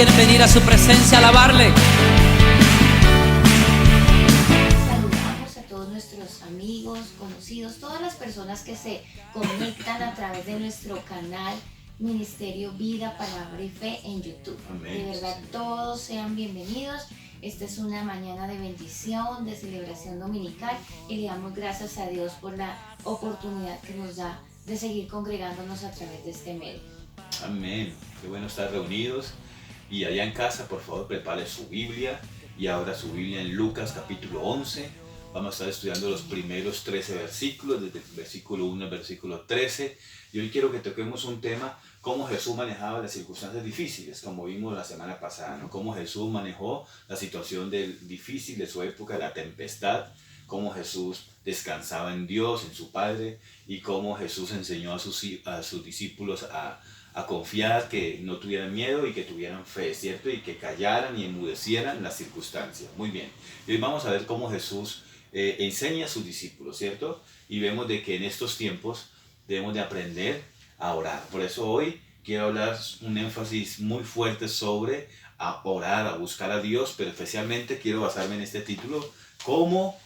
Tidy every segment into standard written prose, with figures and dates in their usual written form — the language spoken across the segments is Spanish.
quieren venir a su presencia a alabarle? Saludamos a todos nuestros amigos, conocidos, todas las personas que se conectan a través de nuestro canal Ministerio Vida, Palabra y Fe en YouTube. Amén. De verdad, todos sean bienvenidos. Esta es una mañana de bendición, de celebración dominical, y le damos gracias a Dios por la oportunidad que nos da de seguir congregándonos a través de este medio. Amén. Qué bueno estar reunidos. Y allá en casa, por favor, prepare su Biblia y abra su Biblia en Lucas capítulo 11. Vamos a estar estudiando los primeros 13 versículos, desde el versículo 1 al versículo 13. Y hoy quiero que toquemos un tema, cómo Jesús manejaba las circunstancias difíciles, como vimos la semana pasada, ¿no? Cómo Jesús manejó la situación difícil de su época, la tempestad, cómo Jesús descansaba en Dios, en su Padre, y cómo Jesús enseñó a sus discípulos a confiar, que no tuvieran miedo y que tuvieran fe, ¿cierto? Y que callaran y enmudecieran las circunstancias. Muy bien. Y hoy vamos a ver cómo Jesús enseña a sus discípulos, ¿cierto? Y vemos de que en estos tiempos debemos de aprender a orar. Por eso hoy quiero hablar un énfasis muy fuerte sobre a orar, a buscar a Dios, pero especialmente quiero basarme en este título, cómo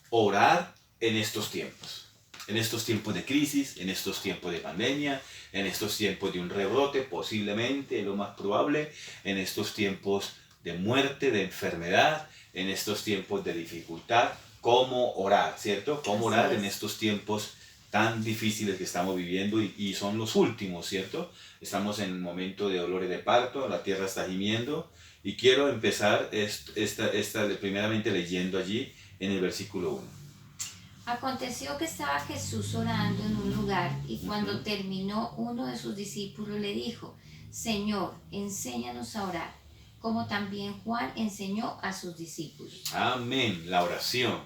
orar en estos tiempos. En estos tiempos de crisis, en estos tiempos de pandemia, en estos tiempos de un rebrote, posiblemente, lo más probable, en estos tiempos de muerte, de enfermedad, en estos tiempos de dificultad, cómo orar, ¿cierto? Cómo orar en estos tiempos tan difíciles que estamos viviendo y son los últimos, ¿cierto? Estamos en un momento de dolores de parto, la tierra está gimiendo y quiero empezar primeramente leyendo allí en el versículo 1. Aconteció que estaba Jesús orando en un lugar, y cuando terminó, uno de sus discípulos le dijo: Señor, enséñanos a orar, como también Juan enseñó a sus discípulos. Amén. La oración.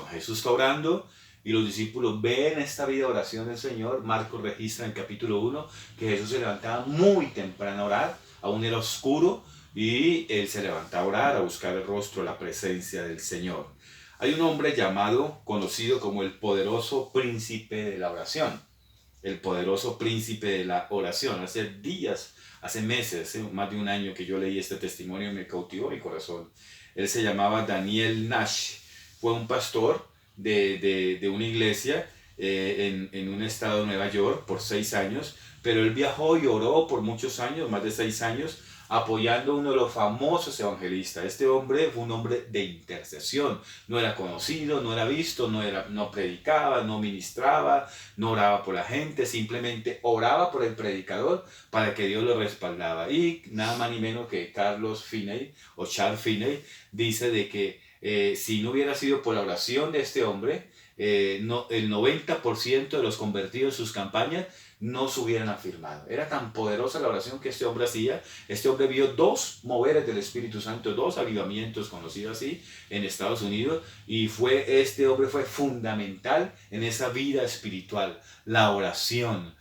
Jesús está orando y los discípulos ven esta vida de oración del Señor. Marcos registra en el capítulo 1 que Jesús se levantaba muy temprano a orar, aún era oscuro, y él se levantaba a orar, a buscar el rostro, la presencia del Señor. Hay un hombre conocido como el poderoso príncipe de la oración. El poderoso príncipe de la oración. Hace días, hace meses, hace más de un año que yo leí este testimonio y me cautivó mi corazón. Él se llamaba Daniel Nash. Fue un pastor de una iglesia en un estado de Nueva York por 6 años, pero él viajó y oró por muchos años, más de 6 años, apoyando a uno de los famosos evangelistas. Este hombre fue un hombre de intercesión. No era conocido, no era visto, no predicaba, no ministraba, no oraba por la gente, simplemente oraba por el predicador para que Dios lo respaldaba. Y nada más ni menos que Charles Finney dice de que si no hubiera sido por la oración de este hombre, el 90% de los convertidos en sus campañas no se hubieran afirmado. Era tan poderosa la oración que este hombre hacía. Este hombre vio 2 moveres del Espíritu Santo, 2 avivamientos conocidos así en Estados Unidos, y este hombre fue fundamental en esa vida espiritual, la oración.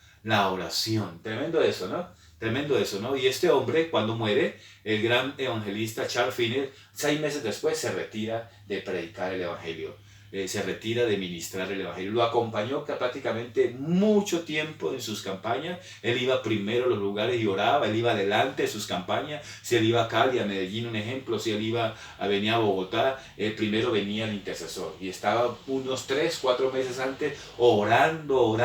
Tremendo eso, ¿no? Tremendo eso, ¿no? Y este hombre, cuando muere, el gran evangelista Charles Finney, 6 meses después se retira de predicar el evangelio. Se retira de ministrar el evangelio. Lo acompañó prácticamente mucho tiempo en sus campañas. Él iba primero a los lugares y oraba. Él iba adelante de sus campañas. Si él iba a Cali, a Medellín, un ejemplo, si él venía a Bogotá, primero venía el intercesor. Y estaba unos 3, 4 meses antes orando,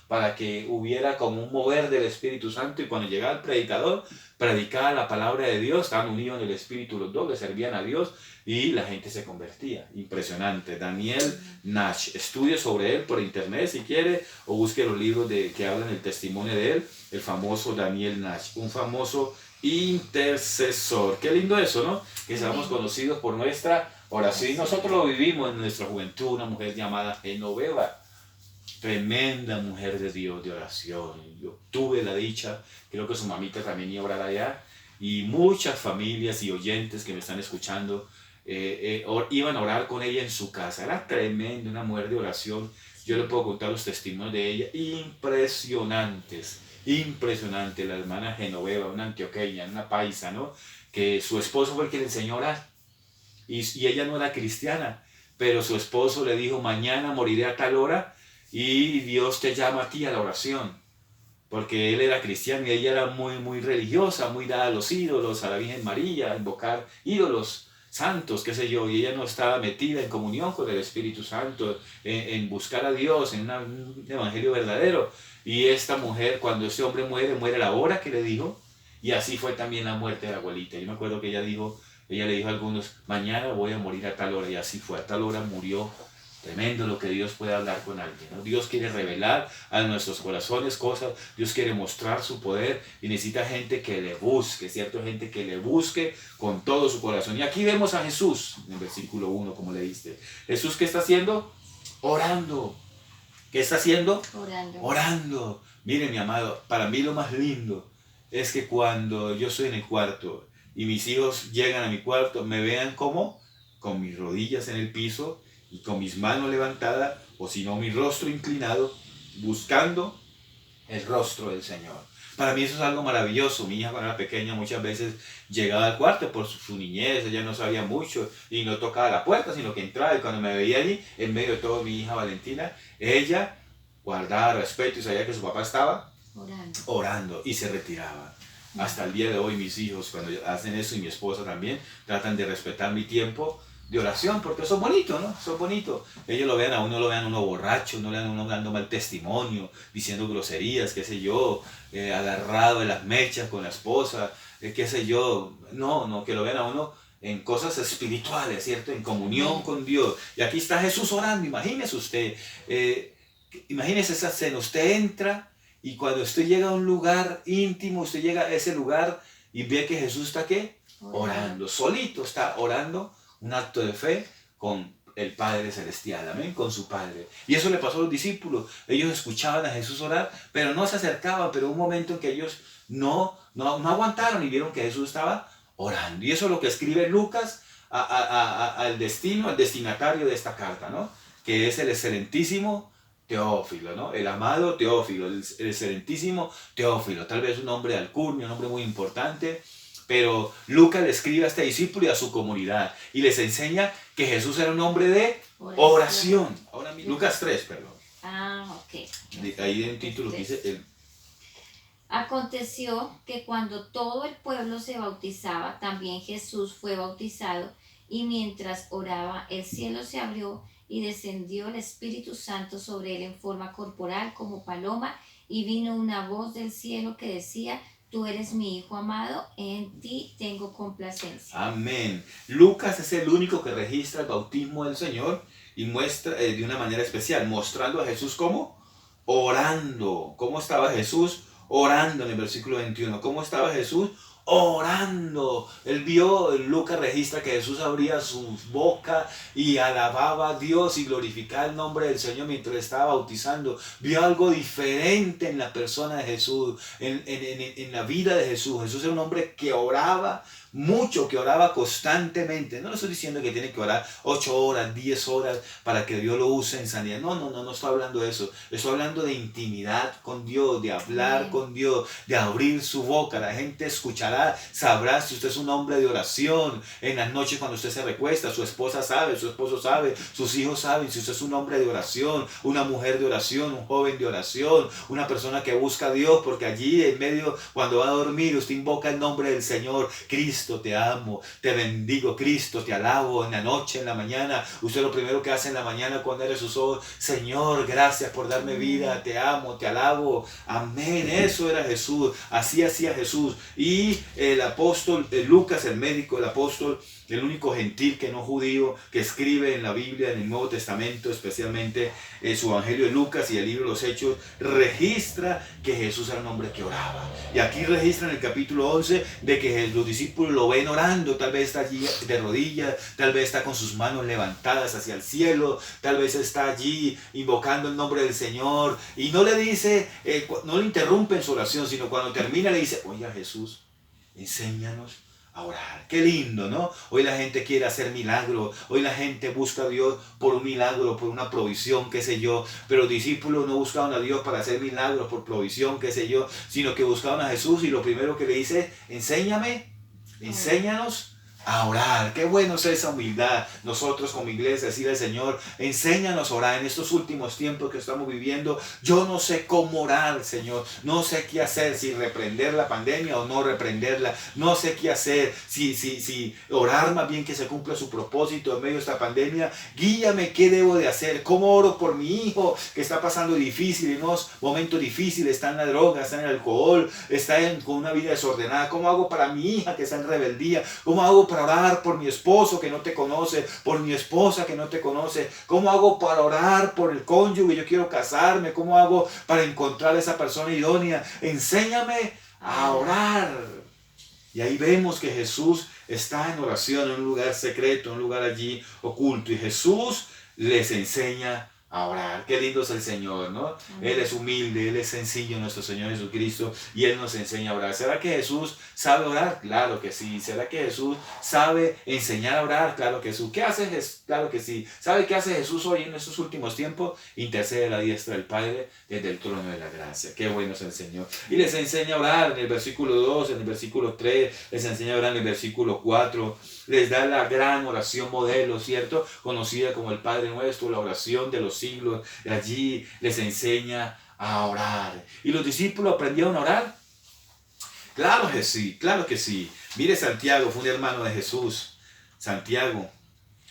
para que hubiera como un mover del Espíritu Santo. Y cuando llegaba el predicador, predicaba la palabra de Dios, estaban unidos en el Espíritu los dos, le servían a Dios y la gente se convertía. Impresionante. Daniel Nash. Estudie sobre él por internet si quiere, o busque los libros que hablan el testimonio de él. El famoso Daniel Nash, un famoso intercesor. Qué lindo eso, ¿no? Que seamos conocidos por nuestra oración. Y nosotros lo vivimos en nuestra juventud. Una mujer llamada Genoveva, tremenda mujer de Dios, de oración. Yo tuve la dicha, creo que su mamita también iba a orar allá, y muchas familias y oyentes que me están escuchando iban a orar con ella en su casa. Era tremenda, una mujer de oración. Yo le puedo contar los testimonios de ella, impresionantes. La hermana Genoveva, una antioqueña, una paisa, ¿no? Que su esposo fue el que le enseñó a orar, y ella no era cristiana, pero su esposo le dijo: mañana moriré a tal hora, y Dios te llama a ti a la oración. porque él era cristiano y ella era muy religiosa, muy dada a los ídolos, a la Virgen María, a invocar ídolos santos, qué sé yo, y ella no estaba metida en comunión con el Espíritu Santo, en buscar a Dios, en un evangelio verdadero. Y esta mujer, cuando este hombre muere, muere a la hora que le dijo, y así fue también la muerte de la abuelita. Yo me acuerdo que ella le dijo a algunos, mañana voy a morir a tal hora, y así fue, a tal hora murió. Tremendo lo que Dios puede hablar con alguien, ¿no? Dios quiere revelar a nuestros corazones cosas, Dios quiere mostrar su poder y necesita gente que le busque, ¿cierto? Gente que le busque con todo su corazón. Y aquí vemos a Jesús, en el versículo 1, como le diste. Jesús, ¿qué está haciendo? Orando. ¿Qué está haciendo? Orando. Orando. Mire, mi amado, para mí lo más lindo es que cuando yo estoy en el cuarto y mis hijos llegan a mi cuarto, me vean como con mis rodillas en el piso y con mis manos levantadas, o si no, mi rostro inclinado, buscando el rostro del Señor. Para mí eso es algo maravilloso. Mi hija cuando era pequeña muchas veces llegaba al cuarto por su niñez, ella no sabía mucho y no tocaba la puerta, sino que entraba, y cuando me veía allí, en medio de todo, mi hija Valentina, ella guardaba respeto y sabía que su papá estaba orando y se retiraba. Hasta el día de hoy mis hijos, cuando hacen eso, y mi esposa también, tratan de respetar mi tiempo de oración, porque eso es bonito, ¿no? Eso es bonito. Ellos lo vean a uno borracho, no le vean a uno dando mal testimonio, diciendo groserías, qué sé yo, agarrado de las mechas con la esposa, qué sé yo. No, que lo vean a uno en cosas espirituales, ¿cierto? En comunión con Dios. Y aquí está Jesús orando, imagínese usted, imagínese esa escena, usted entra y cuando usted llega a un lugar íntimo, usted llega a ese lugar y ve que Jesús está, ¿qué? Orando, solito está orando, un acto de fe con el Padre Celestial, amén, con su Padre. Y eso le pasó a los discípulos. Ellos escuchaban a Jesús orar, pero no se acercaban, pero hubo un momento en que ellos no aguantaron y vieron que Jesús estaba orando. Y eso es lo que escribe Lucas al destinatario de esta carta, ¿no? Que es el excelentísimo Teófilo, ¿no? El amado Teófilo, el excelentísimo Teófilo, tal vez un nombre de alcurnia, un nombre muy importante. Pero Lucas le escribe a este discípulo y a su comunidad y les enseña que Jesús era un hombre de oración. Ahora, Lucas 3, perdón. Ok. Ahí hay un título que dice... Aconteció que cuando todo el pueblo se bautizaba, también Jesús fue bautizado, y mientras oraba, el cielo se abrió y descendió el Espíritu Santo sobre él en forma corporal como paloma, y vino una voz del cielo que decía: Tú eres mi Hijo amado, en ti tengo complacencia. Amén. Lucas es el único que registra el bautismo del Señor y muestra de una manera especial, mostrando a Jesús como orando. ¿Cómo estaba Jesús? Orando en el versículo 21. ¿Cómo estaba Jesús? Orando. Lucas registra que Jesús abría su boca y alababa a Dios y glorificaba el nombre del Señor mientras estaba bautizando. Vio algo diferente en la persona de Jesús, en la vida de Jesús. Jesús era un hombre que oraba mucho, que oraba constantemente. No le estoy diciendo que tiene que orar 8 horas, 10 horas para que Dios lo use en sanidad. No estoy hablando de eso. Estoy hablando de intimidad con Dios, de hablar con Dios, de abrir su boca. La gente escuchará, sabrá si usted es un hombre de oración. En las noches cuando usted se recuesta, su esposa sabe, su esposo sabe, sus hijos saben si usted es un hombre de oración, una mujer de oración, un joven de oración, una persona que busca a Dios, porque allí en medio, cuando va a dormir, usted invoca el nombre del Señor. Cristo, te amo, te bendigo, Cristo, te alabo en la noche, en la mañana. Usted lo primero que hace en la mañana cuando abre sus ojos: Señor, gracias por darme vida, te amo, te alabo. Amén. Eso era Jesús, así hacía Jesús. Y el apóstol Lucas, el médico, el apóstol, el único gentil que no judío que escribe en la Biblia, en el Nuevo Testamento, especialmente su Evangelio de Lucas y el libro de los Hechos, registra que Jesús era un hombre que oraba. Y aquí registra en el capítulo 11 de que los discípulos lo ven orando. Tal vez está allí de rodillas, tal vez está con sus manos levantadas hacia el cielo, tal vez está allí invocando el nombre del Señor. Y no le dice, no le interrumpe en su oración, sino cuando termina le dice: Oye, Jesús, enséñanos a orar. Qué lindo, ¿no? Hoy la gente quiere hacer milagros, hoy la gente busca a Dios por un milagro, por una provisión, qué sé yo, pero los discípulos no buscaban a Dios para hacer milagros, por provisión, qué sé yo, sino que buscaban a Jesús, y lo primero que le dice: enséñanos a orar. Qué bueno es esa humildad. Nosotros como iglesia decirle al Señor, enséñanos a orar en estos últimos tiempos que estamos viviendo. Yo no sé cómo orar, Señor. No sé qué hacer, si reprender la pandemia o no reprenderla. No sé qué hacer, si orar más bien que se cumpla su propósito en medio de esta pandemia. Guíame, ¿qué debo de hacer? ¿Cómo oro por mi hijo que está pasando difícil, en unos momentos difíciles? Está en la droga, está en el alcohol, está con una vida desordenada. ¿Cómo hago para mi hija que está en rebeldía? ¿Cómo hago para orar por mi esposo que no te conoce, por mi esposa que no te conoce? ¿Cómo hago para orar por el cónyuge? Yo quiero casarme. ¿Cómo hago para encontrar a esa persona idónea? Enséñame a orar. Y ahí vemos que Jesús está en oración, en un lugar secreto, en un lugar allí oculto. Y Jesús les enseña a orar. Qué lindo es el Señor, ¿no? Él es humilde, Él es sencillo, nuestro Señor Jesucristo, y Él nos enseña a orar. ¿Será que Jesús sabe orar? Claro que sí. ¿Será que Jesús sabe enseñar a orar? Claro que sí. ¿Qué hace Jesús? Claro que sí. ¿Sabe qué hace Jesús hoy en estos últimos tiempos? Intercede a la diestra del Padre desde el trono de la gracia. Qué bueno es el Señor. Y les enseña a orar en el versículo 2, en el versículo 3, les enseña a orar en el versículo 4, les da la gran oración modelo, ¿cierto? Conocida como el Padre Nuestro, la oración de los siglos. Allí les enseña a orar. ¿Y los discípulos aprendieron a orar? Claro que sí, claro que sí. Mire, Santiago fue un hermano de Jesús. Santiago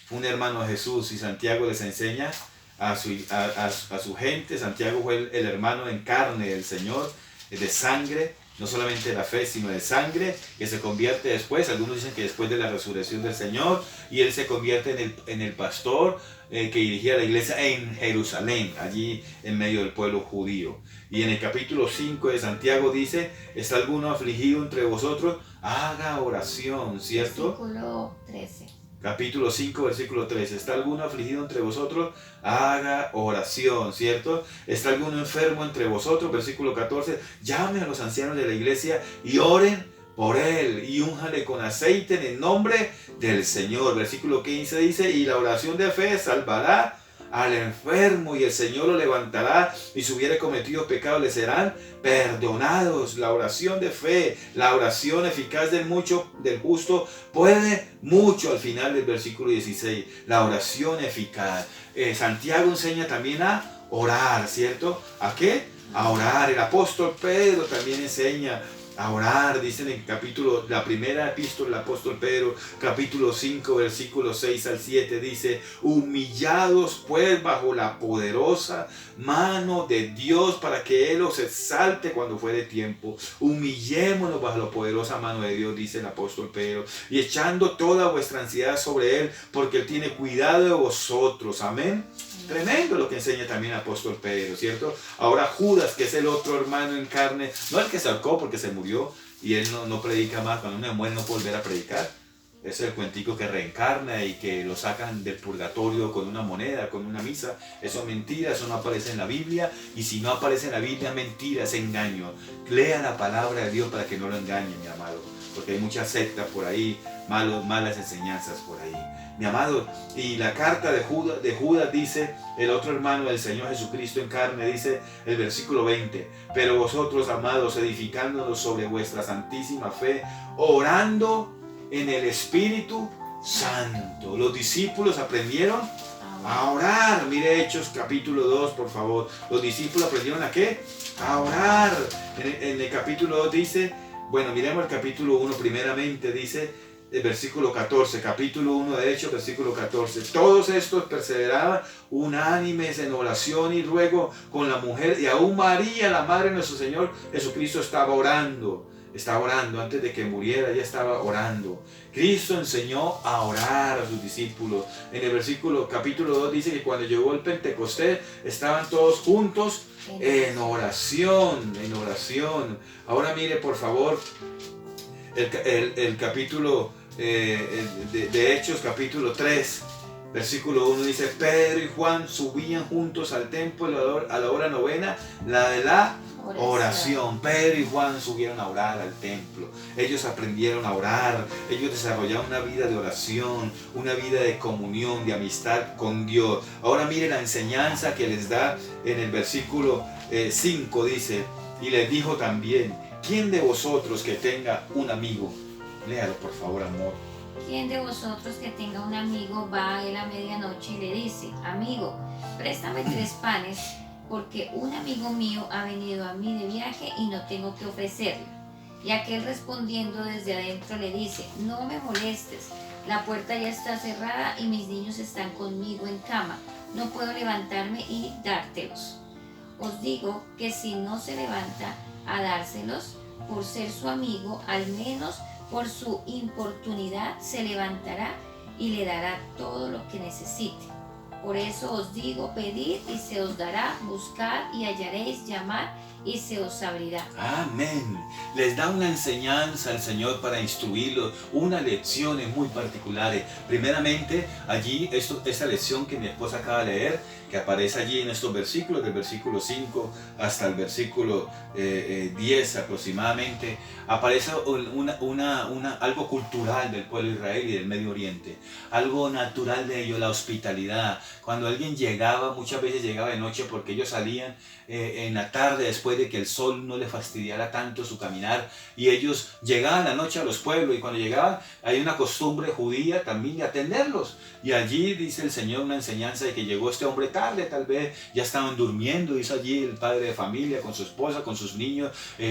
fue un hermano de Jesús y Santiago les enseña a su gente. Santiago fue el hermano en carne del Señor, de sangre, no solamente de la fe, sino de sangre, que se convierte después, algunos dicen que después de la resurrección del Señor, y él se convierte en el pastor que dirigía la iglesia en Jerusalén, allí en medio del pueblo judío. Y en el capítulo 5 de Santiago dice, ¿está alguno afligido entre vosotros? Haga oración, ¿cierto? Versículo 13. Capítulo 5, versículo 13. ¿Está alguno afligido entre vosotros? Haga oración, ¿cierto? ¿Está alguno enfermo entre vosotros? Versículo 14. Llame a los ancianos de la iglesia y oren por él y únjale con aceite en el nombre del Señor. Versículo 15 dice, y la oración de fe salvará al enfermo y el Señor lo levantará, y si hubiere cometido pecados le serán perdonados. La oración de fe, la oración eficaz del justo puede mucho. Al final del versículo 16, la oración eficaz. Santiago enseña también a orar, ¿cierto? ¿A qué? A orar. El apóstol Pedro también enseña a orar, dice en el capítulo, la primera epístola del apóstol Pedro, capítulo 5, versículos 6 al 7, dice, humillados pues bajo la poderosa mano de Dios para que Él os exalte cuando fuere tiempo. Humillémonos bajo la poderosa mano de Dios, dice el apóstol Pedro, y echando toda vuestra ansiedad sobre Él, porque Él tiene cuidado de vosotros. Amén. Tremendo lo que enseña también el apóstol Pedro, ¿cierto? Ahora Judas, que es el otro hermano en carne, no el que se ahorcó porque se murió y él no predica más, cuando uno muere no puede volver a predicar. Es el cuentico que reencarna y que lo sacan del purgatorio con una moneda, con una misa. Eso es mentira, eso no aparece en la Biblia. Y si no aparece en la Biblia, es mentira, es engaño. Lea la palabra de Dios para que no lo engañen, mi amado. Porque hay muchas sectas por ahí, malas enseñanzas por ahí. Mi amado, y la carta de Judas dice, el otro hermano del Señor Jesucristo en carne, dice el versículo 20, pero vosotros, amados, edificándonos sobre vuestra santísima fe, orando en el Espíritu Santo. Los discípulos aprendieron a orar. Mire Hechos capítulo 2, por favor. Los discípulos aprendieron ¿a qué? A orar. En el capítulo 2 dice, bueno, miremos el capítulo 1 primeramente, dice el versículo 14, capítulo 1 de Hechos, versículo 14. Todos estos perseveraban unánimes en oración y ruego con la mujer, y aún María, la madre de nuestro Señor Jesucristo, estaba orando antes de que muriera, ya estaba orando. Cristo enseñó a orar a sus discípulos. En el capítulo 2 dice que cuando llegó el Pentecostés estaban todos juntos en oración, Ahora mire por favor el capítulo de Hechos, capítulo 3, versículo 1 dice, Pedro y Juan subían juntos al templo a la hora novena, la de la oración. Pedro y Juan subieron a orar al templo. Ellos aprendieron a orar. Ellos desarrollaron una vida de oración, una vida de comunión, de amistad con Dios. Ahora mire la enseñanza que les da en el versículo 5, dice, y les dijo también, ¿quién de vosotros que tenga un amigo? Léalo por favor, amor. ¿Quién de vosotros que tenga un amigo va a él a medianoche y le dice, amigo, préstame 3 panes, porque un amigo mío ha venido a mí de viaje y no tengo que ofrecerle? Y aquel respondiendo desde adentro le dice, no me molestes, la puerta ya está cerrada y mis niños están conmigo en cama, no puedo levantarme y dártelos. Os digo que si no se levanta a dárselos por ser su amigo, al menos por su importunidad se levantará y le dará todo lo que necesite. Por eso os digo, pedid y se os dará, buscad y hallaréis, llamad y se os abrirá. Amén. Les da una enseñanza al Señor para instruirlos, unas lecciones muy particulares. Primeramente, allí, esta lección que mi esposa acaba de leer, que aparece allí en estos versículos, del versículo 5 hasta el versículo 10 aproximadamente, aparece algo cultural del pueblo de Israel y del Medio Oriente, algo natural de ellos, la hospitalidad. Cuando alguien llegaba, muchas veces llegaba de noche porque ellos salían en la tarde después de que el sol no les fastidiara tanto su caminar, y ellos llegaban la noche a los pueblos, y cuando llegaban hay una costumbre judía también de atenderlos, y allí dice el Señor una enseñanza de que llegó este hombre tarde, tal vez ya estaban durmiendo, hizo allí el padre de familia con su esposa, con sus niños.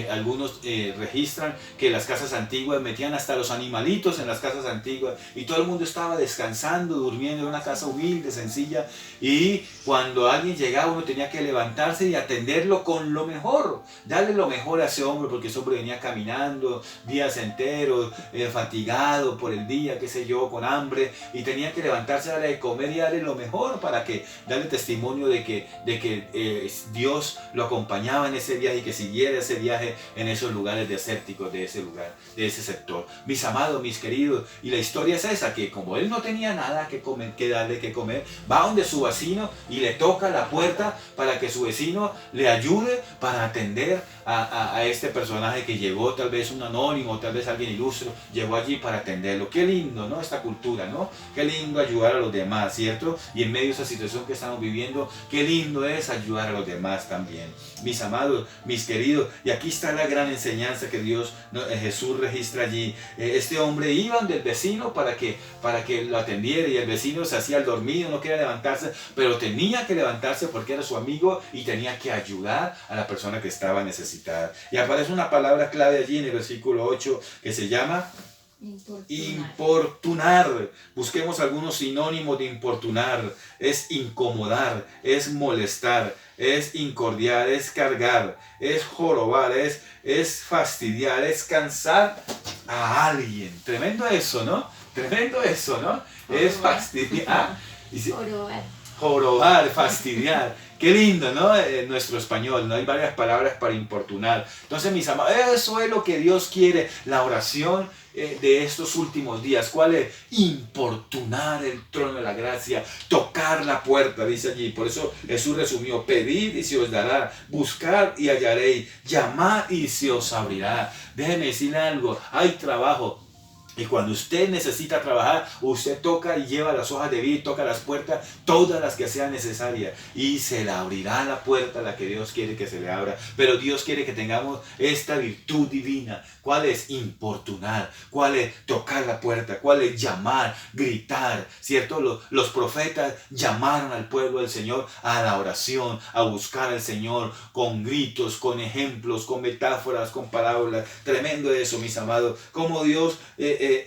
Algunos registran que las casas antiguas metían hasta los animalitos en las casas antiguas y todo el mundo estaba descansando, durmiendo en una casa humilde, sencilla, y cuando alguien llegaba uno tenía que levantarse y atenderlo con lo mejor, darle lo mejor a ese hombre, porque ese hombre venía caminando días enteros, fatigado por el día, qué sé yo, con hambre, y tenía que levantarse, darle de comer y darle lo mejor para que darle testimonio de que Dios lo acompañaba en ese viaje y que siguiera ese viaje en esos lugares desérticos de ese lugar, de ese sector. Mis amados, mis queridos, y la historia es esa, que como él no tenía nada que comer, que darle que comer, va donde su vecino y le toca la puerta para que su vecino le ayude para atender a este personaje que llegó, tal vez un anónimo, tal vez alguien ilustre, llegó allí para atenderlo. Qué lindo, ¿no? Esta cultura, ¿no? Qué lindo ayudar a los demás, ¿cierto? Y en medio de esa situación que estamos viviendo, qué lindo es ayudar a los demás también. Mis amados, mis queridos, y aquí está la gran enseñanza que Jesús registra allí. Este hombre iba del vecino para que lo atendiera, y el vecino se hacía el dormido, no quería levantarse, pero tenía que levantarse porque era su amigo y tenía que ayudar a la persona que estaba necesitada. Y aparece una palabra clave allí en el versículo 8 que se llama importunar. Busquemos algunos sinónimos de importunar. Es incomodar, es molestar, es incordiar, es cargar, es jorobar, es fastidiar, es cansar a alguien. Tremendo eso, ¿no? Tremendo eso, ¿no? Es fastidiar. Jorobar, fastidiar. Qué lindo, ¿no? Nuestro español, ¿no? Hay varias palabras para importunar. Entonces, mis amados, eso es lo que Dios quiere, la oración de estos últimos días. ¿Cuál es? Importunar el trono de la gracia, tocar la puerta, dice allí. Por eso Jesús resumió: pedid y se os dará, buscar y hallaréis, llamad y se os abrirá. Déjeme decirle algo, hay trabajo. Y cuando usted necesita trabajar, usted toca y lleva las hojas de vida y toca las puertas, todas las que sean necesarias. Y se le abrirá la puerta a la que Dios quiere que se le abra. Pero Dios quiere que tengamos esta virtud divina. ¿Cuál es? Importunar. ¿Cuál es? Tocar la puerta. ¿Cuál es? Llamar, gritar. ¿Cierto? Los profetas llamaron al pueblo del Señor a la oración, a buscar al Señor con gritos, con ejemplos, con metáforas, con parábolas. Tremendo eso, mis amados. Como Dios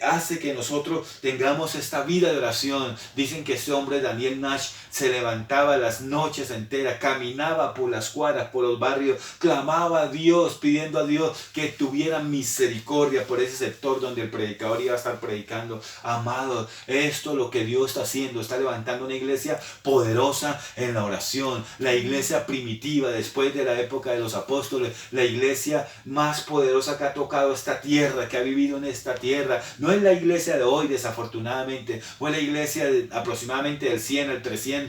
hace que nosotros tengamos esta vida de oración. Dicen que ese hombre, Daniel Nash, se levantaba las noches enteras, caminaba por las cuadras, por los barrios, clamaba a Dios, pidiendo a Dios que tuviera misericordia por ese sector donde el predicador iba a estar predicando. Amados, esto es lo que Dios está haciendo, está levantando una iglesia poderosa en la oración, la iglesia primitiva después de la época de los apóstoles, la iglesia más poderosa que ha tocado esta tierra, que ha vivido en esta tierra. No es la iglesia de hoy, desafortunadamente, fue la iglesia aproximadamente del 100 al 300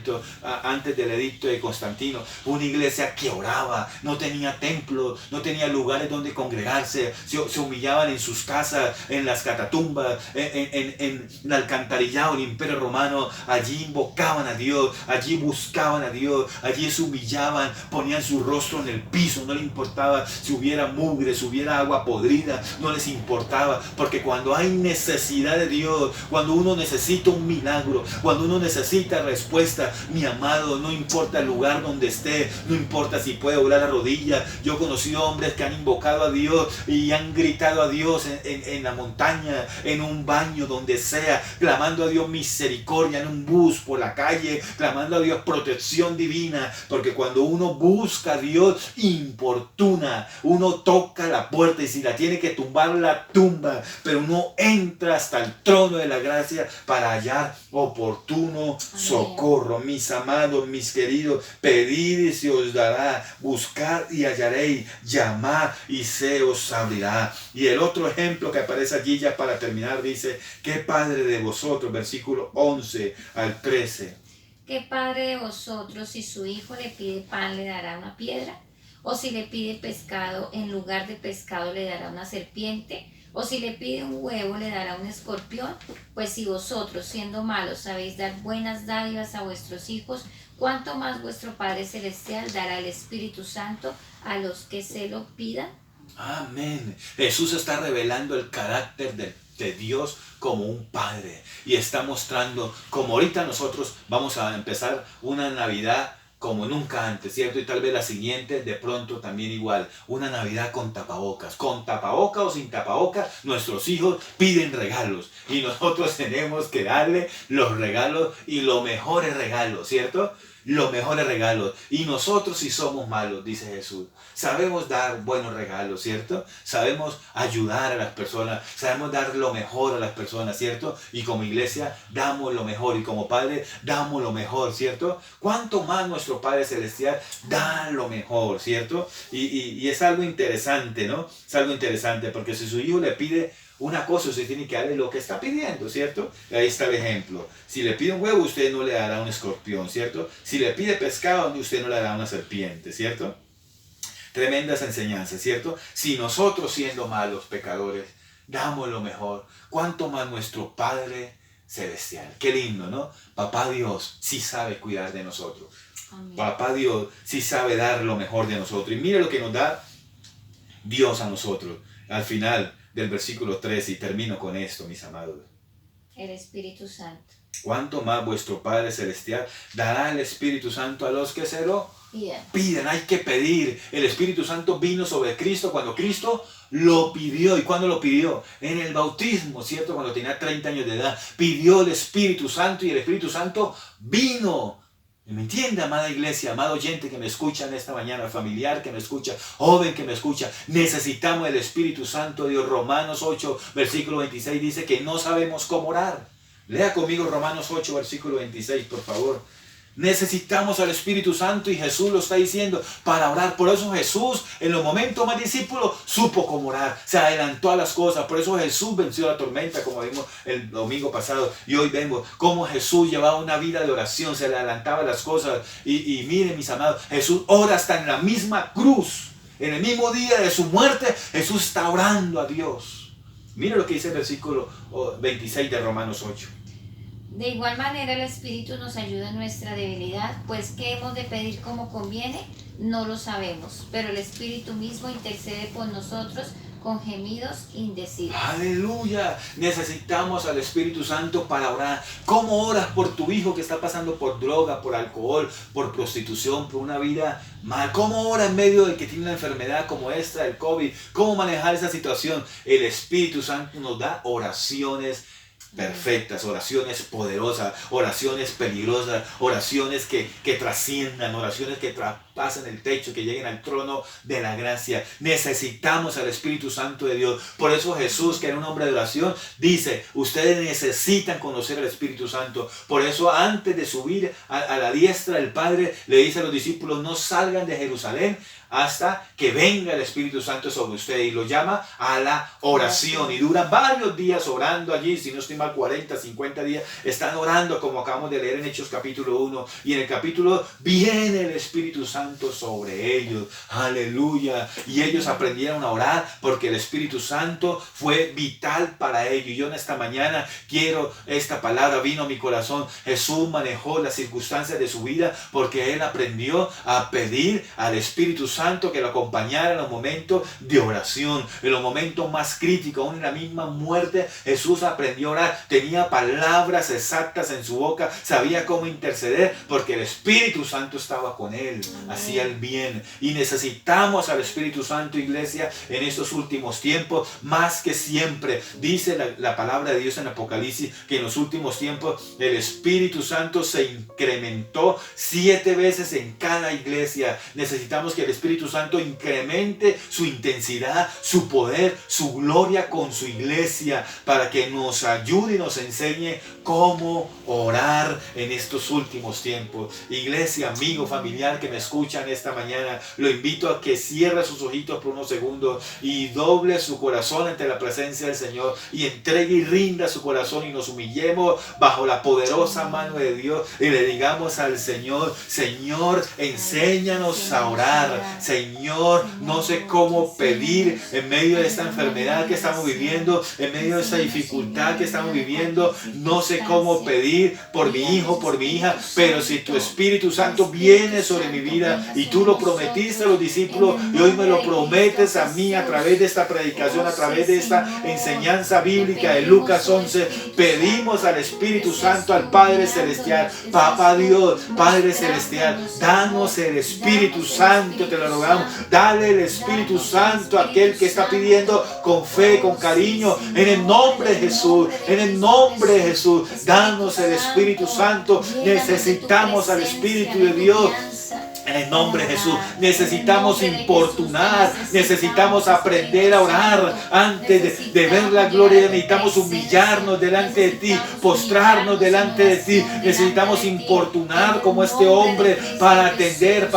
antes del edicto de Constantino. Una iglesia que oraba, no tenía templos, no tenía lugares donde congregarse, se humillaban en sus casas, en las catatumbas, en el alcantarillado del Imperio Romano. Allí invocaban a Dios, allí buscaban a Dios, allí se humillaban, ponían su rostro en el piso, no les importaba si hubiera mugre, si hubiera agua podrida, no les importaba, porque cuando hay necesidad de Dios, cuando uno necesita un milagro, cuando uno necesita respuesta, mi amado, no importa el lugar donde esté, no importa si puede doblar la rodilla. Yo he conocido hombres que han invocado a Dios y han gritado a Dios en la montaña, en un baño, donde sea, clamando a Dios misericordia, en un bus, por la calle, clamando a Dios protección divina, porque cuando uno busca a Dios, importuna, uno toca la puerta y si la tiene que tumbar, la tumba, pero uno entra hasta el trono de la gracia para hallar oportuno socorro. Mis amados, mis queridos, pedid y se os dará, buscad y hallaréis, llamad y se os abrirá. Y el otro ejemplo que aparece allí ya para terminar dice: ¿qué padre de vosotros? Versículo 11 al 13. ¿Qué padre de vosotros, si su hijo le pide pan, le dará una piedra? ¿O si le pide pescado, en lugar de pescado le dará una serpiente? ¿O si le pide un huevo, le dará un escorpión? Pues si vosotros, siendo malos, sabéis dar buenas dádivas a vuestros hijos, ¿cuánto más vuestro Padre Celestial dará el Espíritu Santo a los que se lo pidan? Amén. Jesús está revelando el carácter de Dios como un padre y está mostrando como ahorita nosotros vamos a empezar una Navidad como nunca antes, ¿cierto? Y tal vez la siguiente de pronto también igual, una Navidad con tapabocas o sin tapabocas, nuestros hijos piden regalos y nosotros tenemos que darle los regalos y los mejores regalos, ¿cierto? Los mejores regalos. Y nosotros, si somos malos, dice Jesús, sabemos dar buenos regalos, ¿cierto? Sabemos ayudar a las personas, sabemos dar lo mejor a las personas, ¿cierto? Y como iglesia damos lo mejor y como padre damos lo mejor, ¿cierto? ¿Cuánto más nuestro Padre Celestial da lo mejor, ¿cierto? Y es algo interesante, ¿no? Es algo interesante porque si su hijo le pide una cosa, usted tiene que darle lo que está pidiendo, ¿cierto? Ahí está el ejemplo. Si le pide un huevo, usted no le dará un escorpión, ¿cierto? Si le pide pescado, usted no le dará una serpiente, ¿cierto? Tremendas enseñanzas, ¿cierto? Si nosotros, siendo malos pecadores, damos lo mejor, ¿cuánto más nuestro Padre Celestial? Qué lindo, ¿no? Papá Dios sí sabe cuidar de nosotros. Amén. Papá Dios sí sabe dar lo mejor de nosotros. Y mire lo que nos da Dios a nosotros. Al final del versículo 13, y termino con esto, mis amados. El Espíritu Santo. ¿Cuánto más vuestro Padre Celestial dará el Espíritu Santo a los que se lo pidan? Hay que pedir. El Espíritu Santo vino sobre Cristo cuando Cristo lo pidió. ¿Y cuándo lo pidió? En el bautismo, ¿cierto? Cuando tenía 30 años de edad. Pidió el Espíritu Santo y el Espíritu Santo vino. ¿Me entiende, amada iglesia, amado oyente que me escucha en esta mañana, familiar que me escucha, joven que me escucha? Necesitamos el Espíritu Santo de Dios. Romanos 8, versículo 26 dice que no sabemos cómo orar. Lea conmigo Romanos 8, versículo 26, por favor. Necesitamos al Espíritu Santo y Jesús lo está diciendo para orar. Por eso Jesús en los momentos más discípulos supo cómo orar, se adelantó a las cosas. Por eso Jesús venció la tormenta, como vimos el domingo pasado, y hoy vemos cómo Jesús llevaba una vida de oración, se le adelantaba a las cosas. Y miren, mis amados, Jesús ora hasta en la misma cruz, en el mismo día de su muerte. Jesús está orando a Dios. Miren lo que dice el versículo 26 de Romanos 8. De igual manera el Espíritu nos ayuda en nuestra debilidad, pues ¿qué hemos de pedir como conviene? No lo sabemos, pero el Espíritu mismo intercede por nosotros con gemidos indecibles. ¡Aleluya! Necesitamos al Espíritu Santo para orar. ¿Cómo oras por tu hijo que está pasando por droga, por alcohol, por prostitución, por una vida mal? ¿Cómo oras en medio de que tiene una enfermedad como esta, el COVID? ¿Cómo manejar esa situación? El Espíritu Santo nos da oraciones perfectas, oraciones poderosas, oraciones peligrosas, oraciones que trasciendan, oraciones que traspasen el techo, que lleguen al trono de la gracia. Necesitamos al Espíritu Santo de Dios. Por eso Jesús, que era un hombre de oración, dice: ustedes necesitan conocer al Espíritu Santo. Por eso antes de subir a la diestra del Padre, le dice a los discípulos: no salgan de Jerusalén hasta que venga el Espíritu Santo sobre ustedes, y lo llama a la oración, y duran varios días orando allí. Si no estoy mal, 40, 50 días están orando, como acabamos de leer en Hechos capítulo 1, y en el capítulo 2 viene el Espíritu Santo sobre ellos. Aleluya. Y ellos aprendieron a orar porque el Espíritu Santo fue vital para ellos. Y yo en esta mañana quiero, esta palabra vino a mi corazón. Jesús manejó las circunstancias de su vida porque él aprendió a pedir al Espíritu Santo Santo que lo acompañara en los momentos de oración, en los momentos más críticos, aún en la misma muerte. Jesús aprendió a orar, tenía palabras exactas en su boca, sabía cómo interceder porque el Espíritu Santo estaba con él, hacía el bien. Y necesitamos al Espíritu Santo, iglesia, en estos últimos tiempos, más que siempre. Dice la palabra de Dios en Apocalipsis que en los últimos tiempos el Espíritu Santo se incrementó 7 veces en cada iglesia. Necesitamos que el Espíritu Santo incremente su intensidad, su poder, su gloria con su iglesia, para que nos ayude y nos enseñe cómo orar en estos últimos tiempos. Iglesia, amigo, familiar que me escuchan esta mañana, lo invito a que cierre sus ojitos por unos segundos y doble su corazón ante la presencia del Señor y entregue y rinda su corazón, y nos humillemos bajo la poderosa mano de Dios y le digamos al Señor: Señor, enséñanos a orar. Señor, no sé cómo pedir en medio de esta enfermedad que estamos viviendo, en medio de esta dificultad que estamos viviendo. No sé cómo pedir por mi hijo, por mi hija, pero si tu Espíritu Santo viene sobre mi vida, y tú lo prometiste a los discípulos y hoy me lo prometes a mí a través de esta predicación, a través de esta enseñanza bíblica de Lucas 11, pedimos al Espíritu Santo, al Padre Celestial: Papá Dios, Padre Celestial, danos el Espíritu Santo, te lo rogamos. Dale el Espíritu Santo a aquel que está pidiendo con fe, con cariño, en el nombre de Jesús, en el nombre de Jesús. Danos el Espíritu Santo. Necesitamos al Espíritu de Dios. En el nombre de Jesús, necesitamos importunar, necesitamos aprender a orar antes de ver la gloria. Necesitamos humillarnos delante de ti, postrarnos delante de ti. Necesitamos importunar como este hombre para atender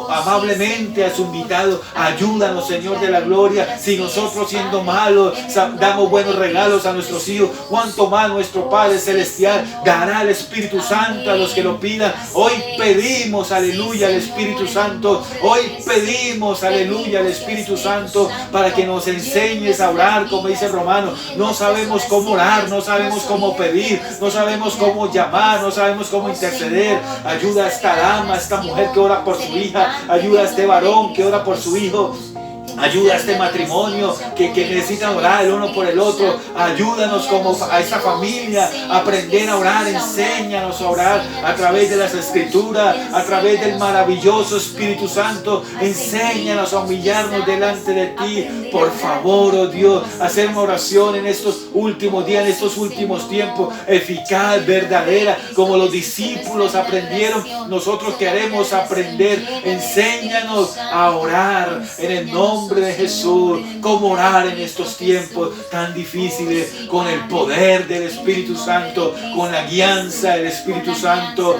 amablemente a su invitado. Ayúdanos, Señor de la gloria. Si nosotros, siendo malos, damos buenos regalos a nuestros hijos, cuánto más nuestro Padre Celestial dará el Espíritu Santo a los que lo pidan. Hoy pedimos, aleluya, al Espíritu Santo. Hoy pedimos, aleluya, al Espíritu Santo para que nos enseñes a orar, como dice Romano. No sabemos cómo orar, no sabemos cómo pedir, no sabemos cómo llamar, no sabemos cómo interceder. Ayuda a esta dama, a esta mujer que ora por su hija. Ayuda a este varón que ora por su hijo. Ayuda a este matrimonio que necesitan orar el uno por el otro. Ayúdanos como a esta familia a aprender a orar. Enséñanos a orar a través de las Escrituras, a través del maravilloso Espíritu Santo. Enséñanos a humillarnos delante de ti. Por favor, oh Dios, hacer una oración en estos últimos días, en estos últimos tiempos, eficaz, verdadera, como los discípulos aprendieron. Nosotros queremos aprender. Enséñanos a orar en el nombre de Jesús, cómo orar en estos tiempos tan difíciles, con el poder del Espíritu Santo, con la guianza del Espíritu Santo,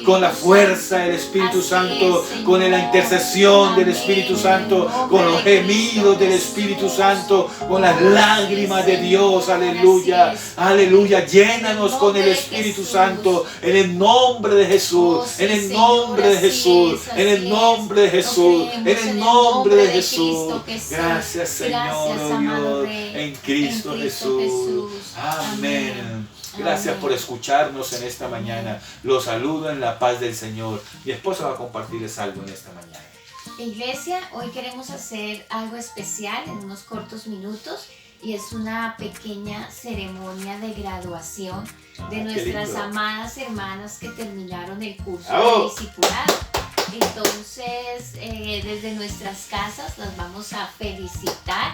con la fuerza del Espíritu Santo, con la intercesión del Espíritu Santo, con los gemidos del Espíritu Santo, con las lágrimas de Dios. Aleluya, aleluya. Llénanos con el Espíritu Santo en el nombre de Jesús, en el nombre de Jesús, en el nombre de Jesús, en el nombre de Jesús. Gracias, Señor, oh Dios, en Cristo Jesús. Amén. Gracias por escucharnos en esta mañana. Los saludo en la paz del Señor. Mi esposa va a compartirles algo en esta mañana. Iglesia, hoy queremos hacer algo especial en unos cortos minutos, y es una pequeña ceremonia de graduación de nuestras amadas hermanas que terminaron el curso de discipulado. Entonces, desde nuestras casas las vamos a felicitar,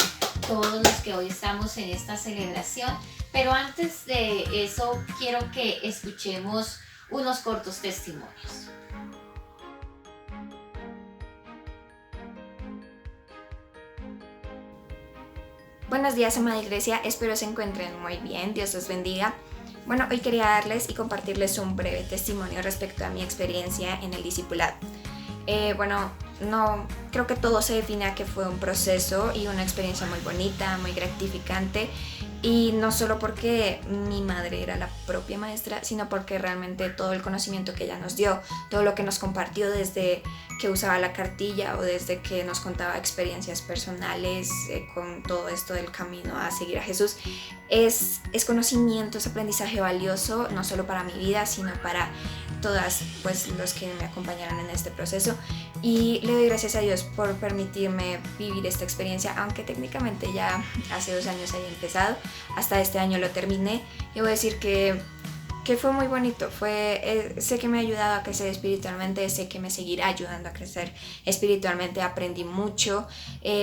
todos los que hoy estamos en esta celebración. Pero antes de eso, quiero que escuchemos unos cortos testimonios. Buenos días, amada iglesia, espero se encuentren muy bien, Dios los bendiga. Bueno, hoy quería darles y compartirles un breve testimonio respecto a mi experiencia en el discipulado. No creo que todo se define a que fue un proceso y una experiencia muy bonita, muy gratificante, Y no solo porque mi madre era la propia maestra, sino porque realmente todo el conocimiento que ella nos dio, todo lo que nos compartió desde que usaba la cartilla o desde que nos contaba experiencias personales con todo esto del camino a seguir a Jesús, es conocimiento, es aprendizaje valioso, no solo para mi vida, sino para todas pues los que me acompañaron en este proceso. Y le doy gracias a Dios por permitirme vivir esta experiencia, aunque técnicamente ya hace 2 años había empezado, hasta este año lo terminé. Y voy a decir que fue muy bonito, sé que me ha ayudado a crecer espiritualmente, sé que me seguirá ayudando a crecer espiritualmente, aprendí mucho,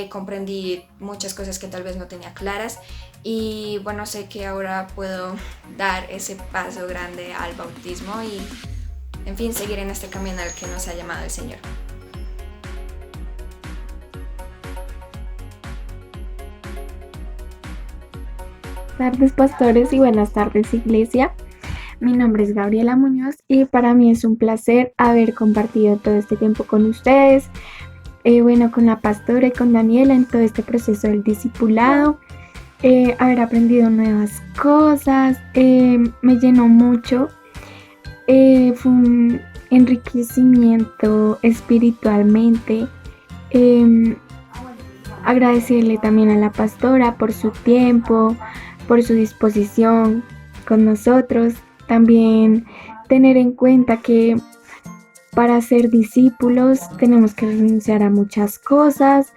comprendí muchas cosas que tal vez no tenía claras. Y bueno, sé que ahora puedo dar ese paso grande al bautismo y, en fin, seguir en este camino al que nos ha llamado el Señor. Buenas tardes, pastores, y buenas tardes, iglesia. Mi nombre es Gabriela Muñoz y para mí es un placer haber compartido todo este tiempo con ustedes, con la pastora y con Daniela en todo este proceso del discipulado, haber aprendido nuevas cosas, me llenó mucho, fue un enriquecimiento espiritualmente. Agradecerle también a la pastora por su tiempo, por su disposición con nosotros. También tener en cuenta que para ser discípulos tenemos que renunciar a muchas cosas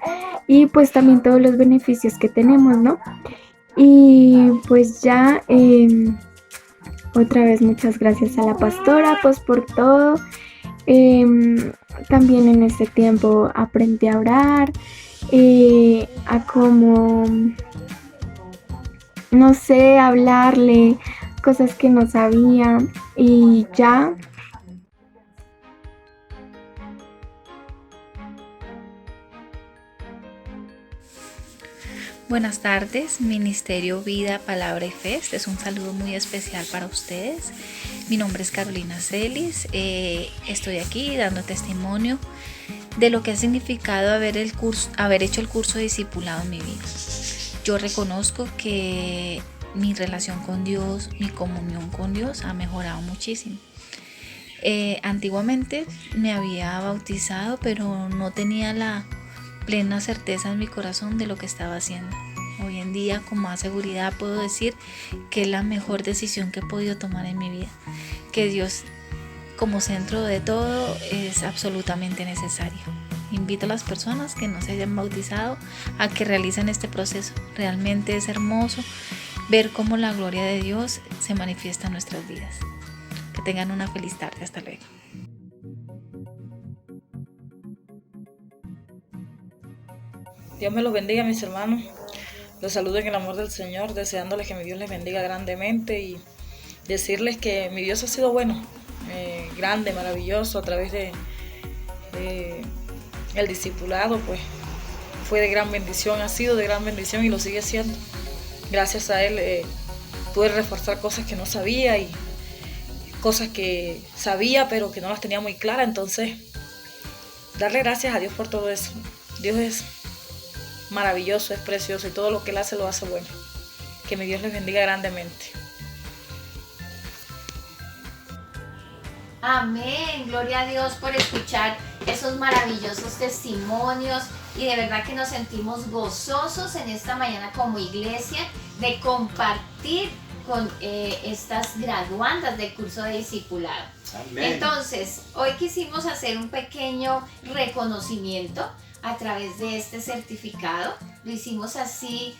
y pues también todos los beneficios que tenemos, ¿no? Y pues ya otra vez muchas gracias a la pastora pues por todo. También en este tiempo aprendí a orar, a cómo, no sé, hablarle cosas que no sabía y ya. Buenas tardes, Ministerio Vida, Palabra y Fe. Este es un saludo muy especial para ustedes. Mi nombre es Carolina Celis. Estoy aquí dando testimonio de lo que ha significado haber hecho el curso de discipulado en mi vida. Yo reconozco que mi relación con Dios, mi comunión con Dios ha mejorado muchísimo. Antiguamente me había bautizado, pero no tenía la plena certeza en mi corazón de lo que estaba haciendo. Hoy en día, con más seguridad, puedo decir que es la mejor decisión que he podido tomar en mi vida. Que Dios, como centro de todo, es absolutamente necesario. Invito a las personas que no se hayan bautizado a que realicen este proceso. Realmente es hermoso ver cómo la gloria de Dios se manifiesta en nuestras vidas. Que tengan una feliz tarde. Hasta luego. Dios me los bendiga, mis hermanos. Los saludo en el amor del Señor, deseándoles que mi Dios les bendiga grandemente y decirles que mi Dios ha sido bueno, grande, maravilloso a través de el discipulado, pues fue de gran bendición, ha sido de gran bendición y lo sigue siendo. Gracias a Él pude reforzar cosas que no sabía y cosas que sabía pero que no las tenía muy claras. Entonces, darle gracias a Dios por todo eso. Dios es maravilloso, es precioso y todo lo que Él hace lo hace bueno. Que mi Dios les bendiga grandemente. Amén, gloria a Dios por escuchar esos maravillosos testimonios y de verdad que nos sentimos gozosos en esta mañana como iglesia de compartir con estas graduandas del curso de discipulado. Amén. Entonces, hoy quisimos hacer un pequeño reconocimiento a través de este certificado. Lo hicimos así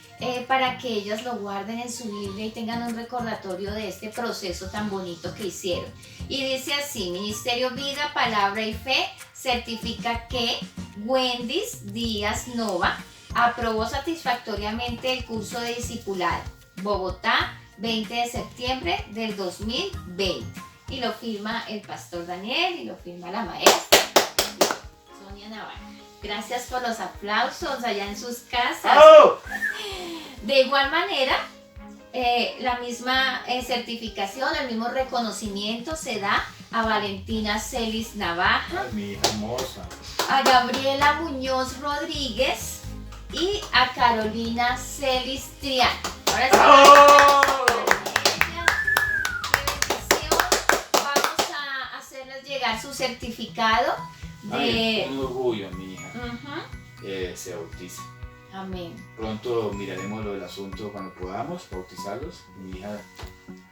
para que ellas lo guarden en su Biblia y tengan un recordatorio de este proceso tan bonito que hicieron. Y dice así: Ministerio Vida, Palabra y Fe certifica que Wendys Díaz Nova aprobó satisfactoriamente el curso de discipulado. Bogotá, 20 de septiembre del 2020. Y lo firma el pastor Daniel y lo firma la maestra Sonia Navarro. Gracias por los aplausos allá en sus casas. ¡Oh! De igual manera, la misma certificación, el mismo reconocimiento se da a Valentina Celis Navaja, Ay, mi hija hermosa. a Gabriela Muñoz Rodríguez y a Carolina Celis Trián. Ahora sí. ¡Bravo! Qué bendición. Vamos a hacerles llegar su certificado Ay, de... un orgullo, mi hija, Ujú. se bautice. Amén. Pronto miraremos lo del asunto cuando podamos bautizarlos. Mi hija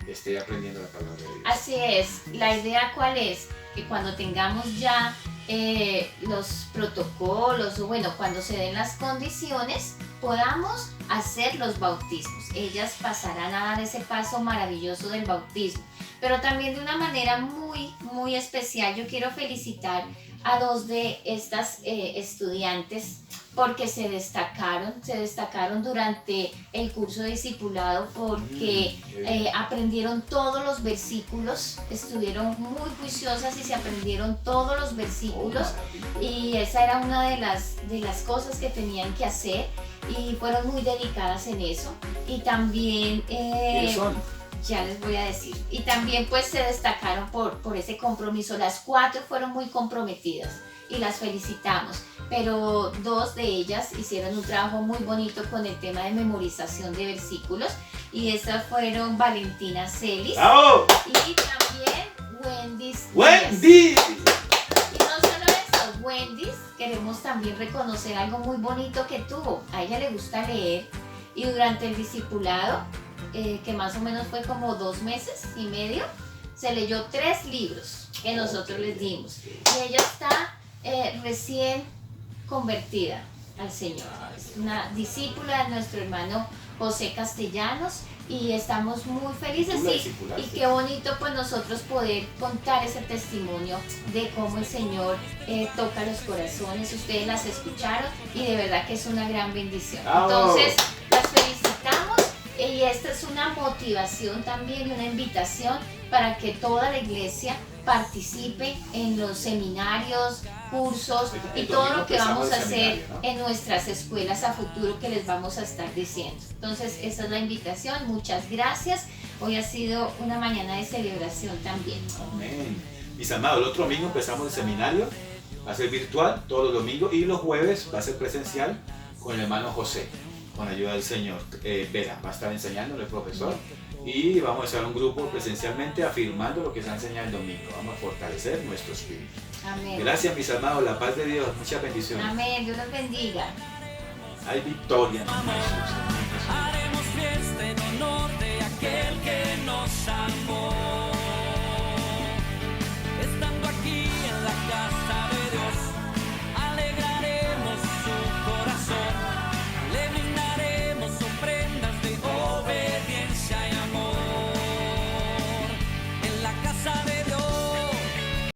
esté aprendiendo la palabra de Dios. Así es. La idea cuál es, que cuando tengamos ya los protocolos, o bueno, cuando se den las condiciones, podamos hacer los bautismos. Ellas pasarán a dar ese paso maravilloso del bautismo. Pero también de una manera muy, muy especial, yo quiero felicitar a dos de estas estudiantes porque se destacaron durante el curso de discipulado porque aprendieron todos los versículos, estuvieron muy juiciosas y se aprendieron todos los versículos y esa era una de las cosas que tenían que hacer y fueron muy dedicadas en eso y también ¿Quiénes son? ya les voy a decir. Y también pues se destacaron por ese compromiso. Las 4 fueron muy comprometidas y las felicitamos. Pero 2 de ellas hicieron un trabajo muy bonito con el tema de memorización de versículos. Y esas fueron Valentina Celis ¡Bravo! y también Wendy. ¡Wendy! Y no solo eso, Wendy, queremos también reconocer algo muy bonito que tuvo. A ella le gusta leer y durante el discipulado que más o menos fue como 2 meses y medio, se leyó 3 libros que nosotros les dimos. Y ella está recién convertida al Señor. Es una discípula de nuestro hermano José Castellanos y estamos muy felices y qué bonito pues nosotros poder contar ese testimonio de cómo el Señor toca los corazones. Ustedes las escucharon y de verdad que es una gran bendición. Entonces las felicitamos. Y esta es una motivación también y una invitación para que toda la iglesia participe en los seminarios, cursos y todo lo que vamos a hacer en nuestras escuelas a futuro que les vamos a estar diciendo. Entonces, esa es la invitación. Muchas gracias. Hoy ha sido una mañana de celebración también. Amén. Mis amados, el otro domingo empezamos el seminario. Va a ser virtual todos los domingos y los jueves va a ser presencial con el hermano José. Con la ayuda del Señor. Vera va a estar enseñándole, el profesor, y vamos a hacer un grupo presencialmente afirmando lo que se ha enseñado el domingo. Vamos a fortalecer nuestro espíritu. Amén. Gracias, mis amados, la paz de Dios, muchas bendiciones. Amén, Dios los bendiga. Hay victoria en Jesús.